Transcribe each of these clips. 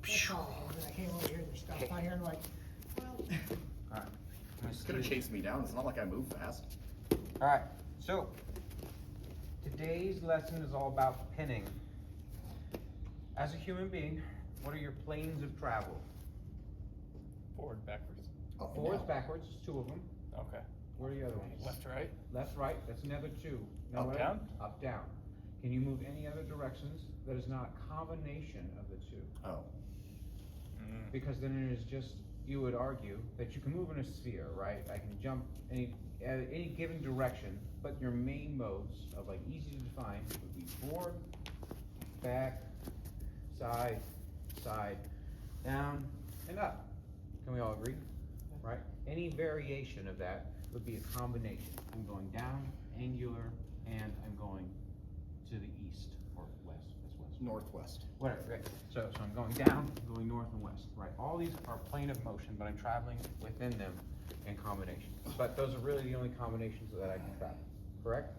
That's all. And then I came over here, they stopped by here and like, well, All right. It's gonna chase me down. It's not like I move fast. All right. So today's lesson is all about pinning. As a human being, what are your planes of travel? Forward, backwards. up and Forwards, down. backwards, two of them. Okay. What are the other ones? Left, right. Left, right, that's another two. Now Up, what- down? Up, down. Can you move any other directions that is not a combination of the two? Oh. Mm. Because then it is just, you would argue that you can move in a sphere, right? I can jump any given direction, but your main modes of like easy to define would be forward, back, side, side, down, and up. Can we all agree? Right? Any variation of that would be a combination. I'm going down, angular, and I'm going to the east or west. That's west. Northwest. Whatever, right. So I'm going down, going north and west, right? All these are plane of motion, but I'm traveling within them in combination. But those are really the only combinations that I can travel, correct?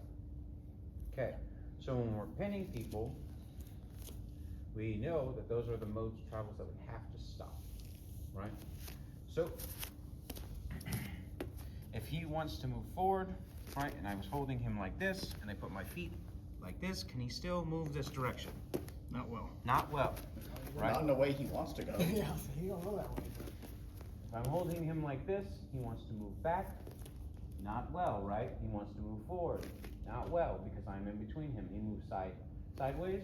Okay, so when we're pinning people, we know that those are the modes of travels that we have to stop, right? So if he wants to move forward, right, and I was holding him like this, and I put my feet like this, can he still move this direction? Not well. Not well, right? Not in the way he wants to go. Yeah, he don't go that way, but. If I'm holding him like this, he wants to move back. Not well, right? He wants to move forward. Not well, because I'm in between him. He moves sideways.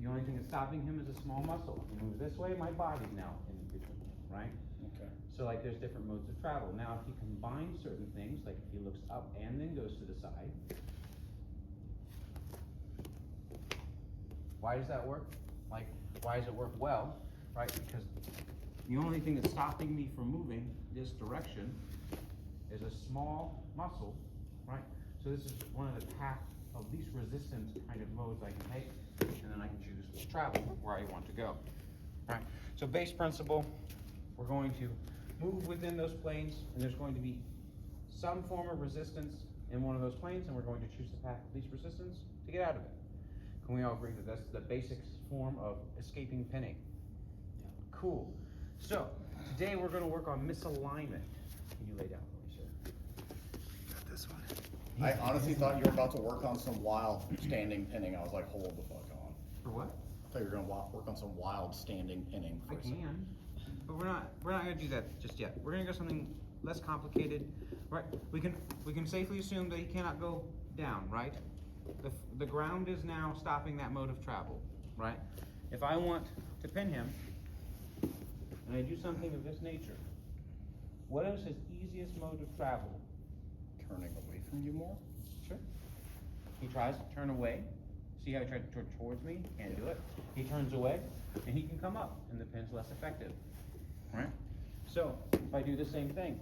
The only thing that's stopping him is a small muscle. He moves this way, my body's now in between him, right? Okay. So like there's different modes of travel. Now if he combines certain things, like if he looks up and then goes to the side, why does that work? Like, why does it work well, right? Because the only thing that's stopping me from moving this direction is a small muscle, right? So this is one of the path of least resistance kind of modes I can take, and then I can choose to travel where I want to go, right? So base principle, we're going to move within those planes, and there's going to be some form of resistance in one of those planes, and we're going to choose the path of least resistance to get out of it. Can we all agree that that's the basic form of escaping pinning? Cool. So, today we're gonna work on misalignment. Can you lay down for me, sir? Got this one. I honestly thought you were about to work on some wild standing pinning. I was like, hold the fuck on. For what? I thought you were gonna work on some wild standing pinning. I For a second. can, but we're not gonna do that just yet. We're gonna go something less complicated, right? We can safely assume that he cannot go down, right? The ground is now stopping that mode of travel, right? If I want to pin him, and I do something of this nature, what is his easiest mode of travel? Turning away from you more? Sure. He tries to turn away. See how he tried to turn towards me? Can't do it. He turns away, and he can come up, and the pin's less effective. Right? So, if I do the same thing,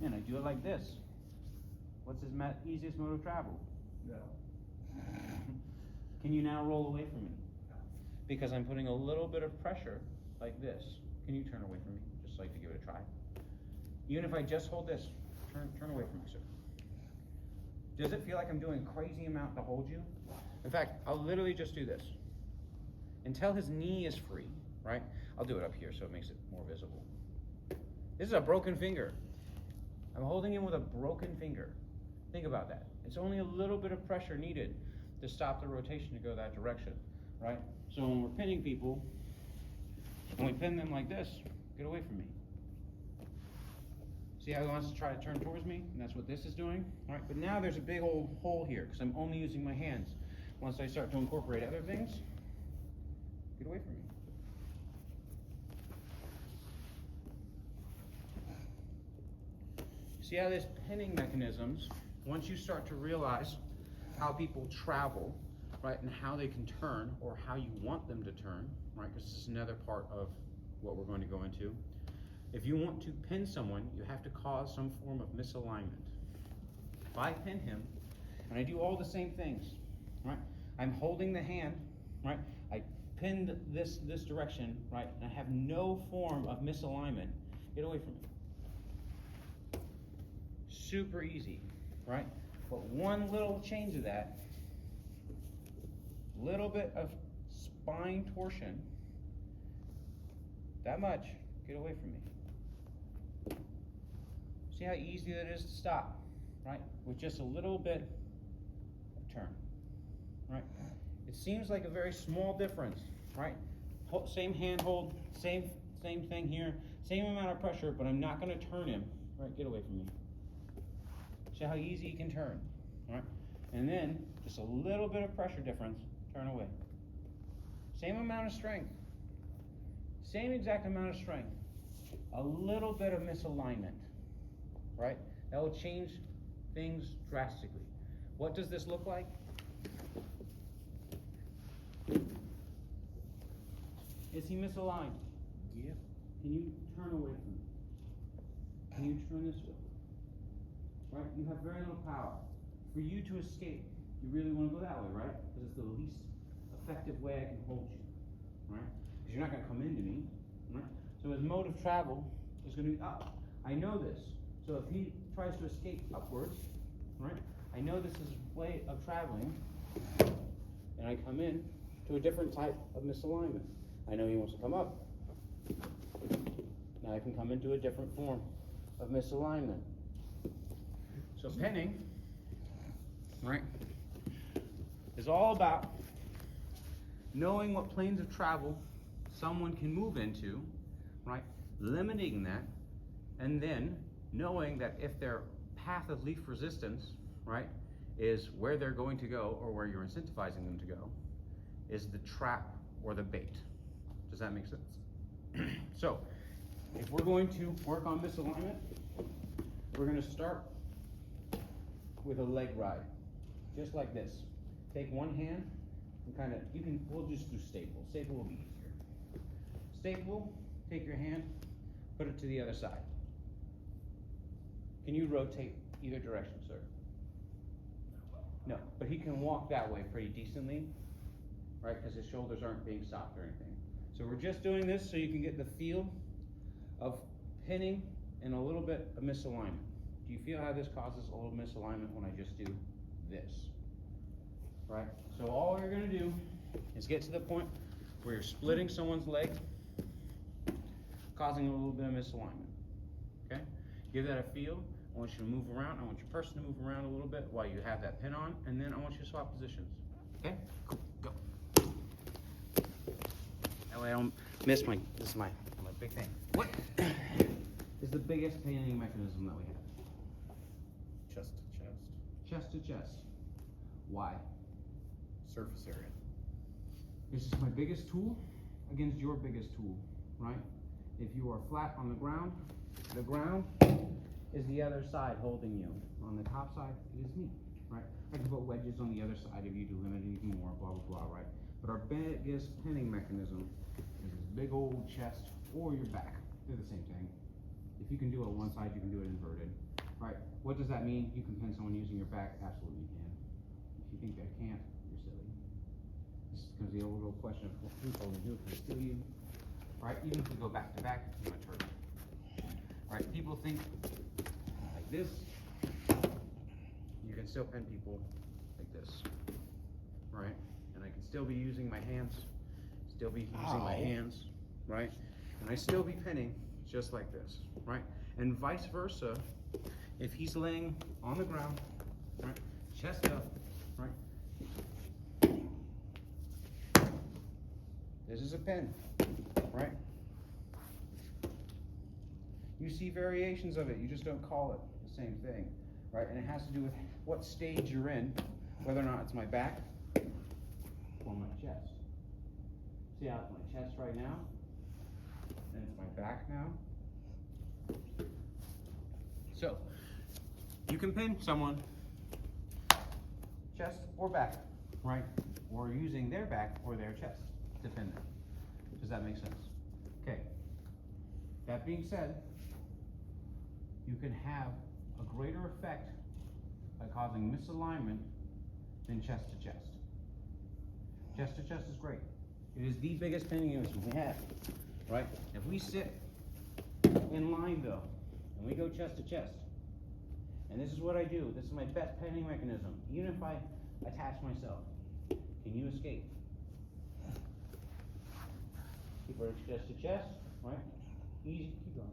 and I do it like this, what's his easiest mode of travel? No. Can you now roll away from me? Because I'm putting a little bit of pressure, like this. Can you turn away from me? Just like to give it a try. Even if I just hold this, turn away from me, sir. Does it feel like I'm doing a crazy amount to hold you? In fact, I'll literally just do this. Until his knee is free, right? I'll do it up here so it makes it more visible. This is a broken finger. I'm holding him with a broken finger. Think about that. It's only a little bit of pressure needed to stop the rotation to go that direction, right? So when we're pinning people, when we pin them like this, get away from me. See how he wants to try to turn towards me? And that's what this is doing, all right? But now there's a big old hole here because I'm only using my hands. Once I start to incorporate other things, get away from me. See how there's pinning mechanisms, once you start to realize how people travel, right, and how they can turn, or how you want them to turn, right, because this is another part of what we're going to go into. If you want to pin someone, you have to cause some form of misalignment. If I pin him, and I do all the same things, right, I'm holding the hand, right, I pinned this direction, right, and I have no form of misalignment, get away from me. Super easy, right? But one little change of that, little bit of spine torsion, that much, get away from me. See how easy that is to stop, right? With just a little bit of turn, right? It seems like a very small difference, right? Same handhold, same thing here, same amount of pressure, but I'm not gonna turn him, right? Get away from me. See how easy he can turn, right? And then, just a little bit of pressure difference, turn away. Same amount of strength, same exact amount of strength, a little bit of misalignment, right? That will change things drastically. What does this look like? Is he misaligned? Yep. Can you turn away from him? Can you turn this way? Right? You have very little power. For you to escape, you really want to go that way, right? Because it's the least effective way I can hold you, right? Because you're not going to come into me, right? So his mode of travel is going to be up. I know this. So if he tries to escape upwards, right? I know this is his way of traveling, and I come in to a different type of misalignment. I know he wants to come up. Now I can come into a different form of misalignment. So pinning, right, is all about knowing what planes of travel someone can move into, right, limiting that, and then knowing that if their path of least resistance, right, is where they're going to go or where you're incentivizing them to go, is the trap or the bait. Does that make sense? So, if we're going to work on misalignment, we're going to start with a leg ride, just like this. Take one hand and we'll just do staple. Staple will be easier. Staple, take your hand, put it to the other side. Can you rotate either direction, sir? No, but he can walk that way pretty decently, right? Because his shoulders aren't being stopped or anything. So we're just doing this so you can get the feel of pinning and a little bit of misalignment. Do you feel how this causes a little misalignment when I just do this? Right? So all you're gonna do is get to the point where you're splitting someone's leg, causing a little bit of misalignment. Okay? Give that a feel. I want you to move around. I want your person to move around a little bit while you have that pin on, and then I want you to swap positions. Okay? Cool. Go. That way I don't miss this is my big thing. What is the biggest pinning mechanism that we have? Chest to chest. Chest to chest. Why? Surface area. This is my biggest tool against your biggest tool, right? If you are flat on the ground is the other side holding you. On the top side, it is me, right? I can put wedges on the other side if you to limit it even more, blah, blah, blah, right? But our biggest pinning mechanism is this big old chest or your back. They're the same thing. If you can do it on one side, you can do it inverted, right? What does that mean? You can pin someone using your back? Absolutely you can. If you think that can't, you're silly. This becomes the old question of who's holding who, can steal you, right? Even if we go back to back, it's my turn. Right? People think like this. You can still pin people like this, right? And I can still be using my hands, right? And I still be pinning just like this, right? And vice versa, if he's laying on the ground, right, chest up, right? This is a pin, right? You see variations of it, you just don't call it the same thing, right? And it has to do with what stage you're in, whether or not it's my back or my chest. See how it's my chest right now, and it's my back now. So, you can pin someone chest or back, right? Or using their back or their chest to pin them. Does that make sense? Okay. That being said, you can have a greater effect by causing misalignment than chest to chest. Chest to chest is great. It is the biggest pinning unit we have, right? If we sit in line though, and we go chest to chest, and this is what I do, this is my best pinning mechanism, even if I attach myself, can you escape? Keep our chest to chest, right? Easy, keep going.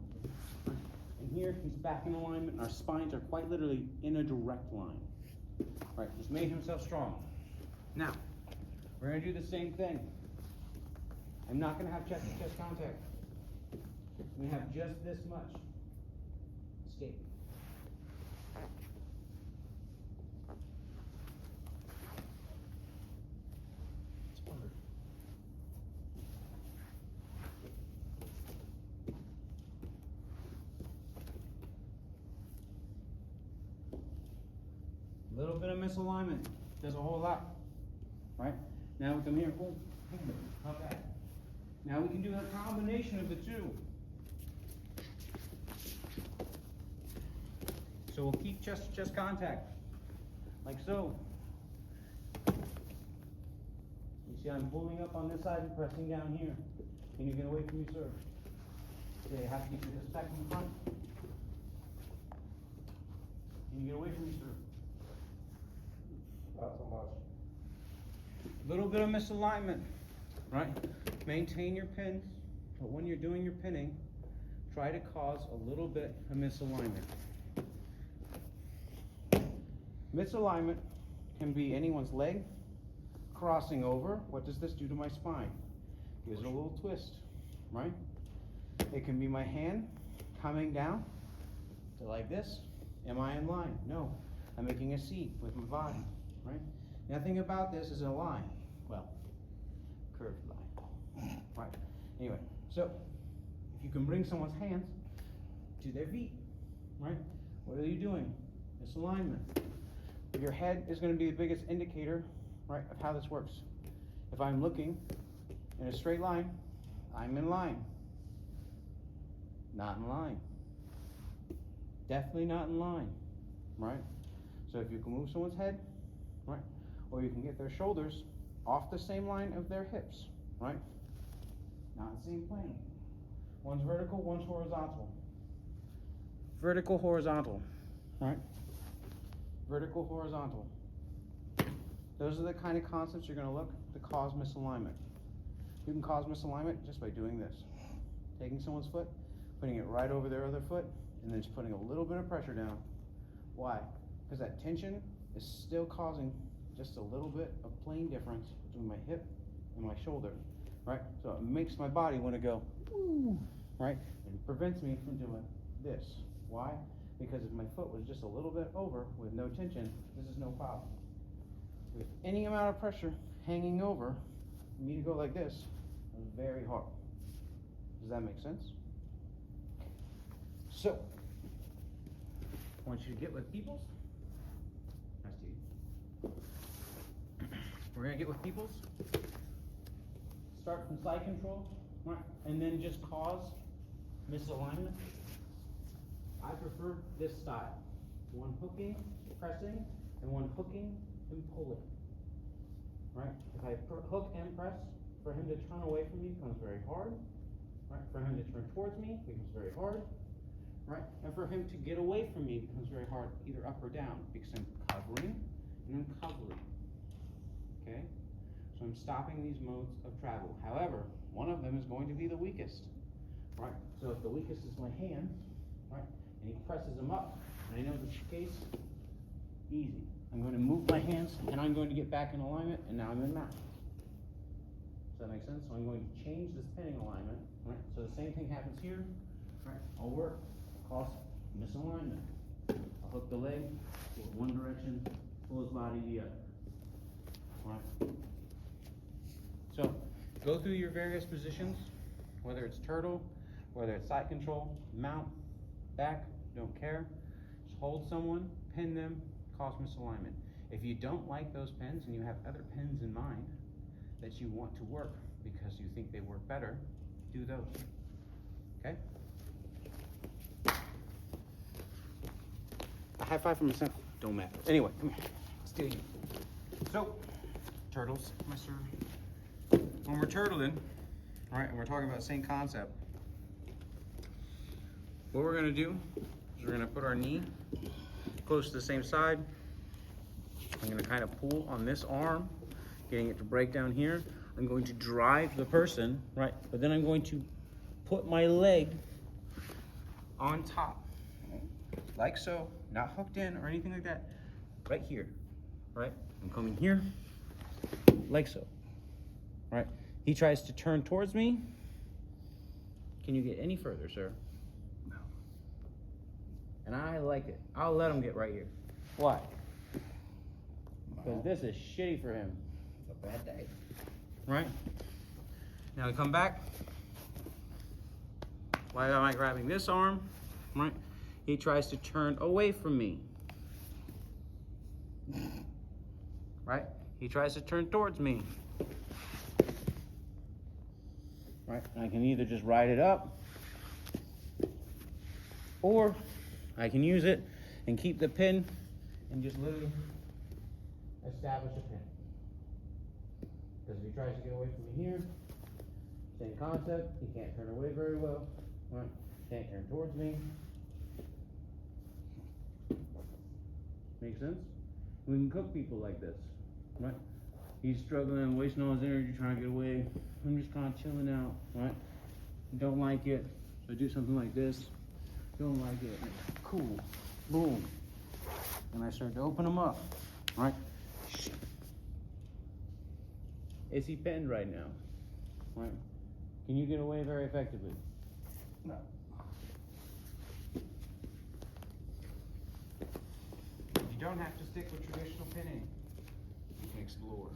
Right. And here, he's back in alignment. Our spines are quite literally in a direct line. Right, just made himself strong. Now, we're gonna do the same thing. I'm not gonna have chest-to-chest contact. We have just this much. Escape. A little bit of misalignment does a whole lot, right? Now we come here, boom, boom, not bad. Now we can do a combination of the two. So we'll keep chest-to-chest contact, like so. You see I'm pulling up on this side and pressing down here. Can you get away from me, sir? Okay, I have to get you this back in front. Can you get away from me, sir? Not so much. A little bit of misalignment, right? Maintain your pins, but when you're doing your pinning, try to cause a little bit of misalignment. Misalignment can be anyone's leg crossing over. What does this do to my spine? Gives it a little twist, right? It can be my hand coming down to like this. Am I in line? No. I'm making a C with my body, right? Nothing about this is a line. Well, curved line, right? Anyway, so if you can bring someone's hands to their feet, right? What are you doing? Misalignment. Your head is going to be the biggest indicator, right, of how this works. If I'm looking in a straight line, I'm in line. Not in line. Definitely not in line, right? So if you can move someone's head, right, or you can get their shoulders off the same line of their hips, right? Not in the same plane. One's vertical, one's horizontal. Vertical, horizontal, right? Vertical, horizontal. Those are the kind of concepts you're going to look to cause misalignment. You can cause misalignment just by doing this. Taking someone's foot, putting it right over their other foot, and then just putting a little bit of pressure down. Why? Because that tension is still causing just a little bit of plane difference between my hip and my shoulder, right? So it makes my body want to go, ooh, right? And prevents me from doing this. Why? Because if my foot was just a little bit over with no tension, this is no problem. With any amount of pressure hanging over, for me to go like this is very hard. Does that make sense? So, I want you to get with Peoples. Nice to you. We're gonna get with Peoples. Start from side control, right, and then just cause misalignment. I prefer this style. One hooking, pressing, and one hooking and pulling. Right? If I hook and press, for him to turn away from me becomes very hard. Right? For him to turn towards me becomes very hard. Right? And for him to get away from me becomes very hard, either up or down, because I'm covering and uncovering. Okay? So I'm stopping these modes of travel. However, one of them is going to be the weakest. Right? So if the weakest is my hand, right, and he presses them up, and I know this case, easy. I'm going to move my hands, and I'm going to get back in alignment, and now I'm in mount. Does that make sense? So I'm going to change this pinning alignment, right? So the same thing happens here, right? I'll work, cause misalignment. I'll hook the leg, pull it one direction, pull his body the other. Right? So, go through your various positions, whether it's turtle, whether it's side control, mount, back, don't care. Just hold someone, pin them, cause misalignment. If you don't like those pins and you have other pins in mind that you want to work because you think they work better, do those. Okay? A high five from myself don't matter. Anyway, come here. Let's do you. So, turtles, Mr. When we're turtling, right, and we're talking about the same concept, what we're gonna do is we're gonna put our knee close to the same side. I'm gonna kind of pull on this arm, getting it to break down here. I'm going to drive the person, right, but then I'm going to put my leg on top, like so, not hooked in or anything like that, right here, right? I'm coming here, like so, right? He tries to turn towards me. Can you get any further, sir? No. And I like it. I'll let him get right here. Why? Because this is shitty for him. It's a bad day. Right? Now I come back. Why am I grabbing this arm? Right? He tries to turn away from me. Right? He tries to turn towards me. Right? I can either just ride it up, or I can use it and keep the pin and just literally establish a pin. Because if he tries to get away from me here, same concept, he can't turn away very well, right? Can't turn towards me. Make sense? We can cook people like this, right? He's struggling, wasting all his energy trying to get away. I'm just kind of chilling out, right? Don't like it, so I do something like this. Don't like it, cool, boom. And I start to open him up, right? Is he pinned right now? Right? Can you get away very effectively? No. You don't have to stick with traditional pinning. You can explore.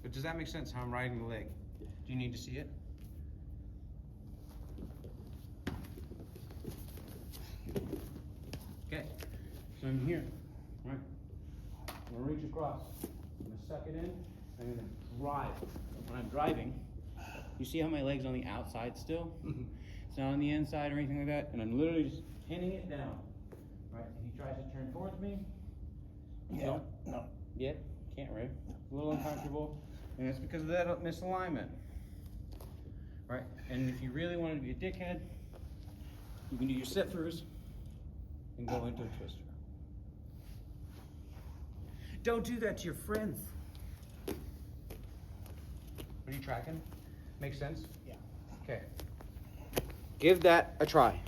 But does that make sense how I'm riding the leg? Do you need to see it? Okay, so I'm here, right? I'm gonna reach across. I'm gonna suck it in. I'm gonna drive. When I'm driving, you see how my leg's on the outside still? It's not on the inside or anything like that. And I'm literally just pinning it down. Right? If he tries to turn towards me, Yeah. No. yeah, can't right. It's a little uncomfortable. And it's because of that misalignment. Right? And if you really want to be a dickhead, you can do your sit throughs and go into a twister. Don't do that to your friends. Are you tracking? Makes sense? Yeah. Okay. Give that a try.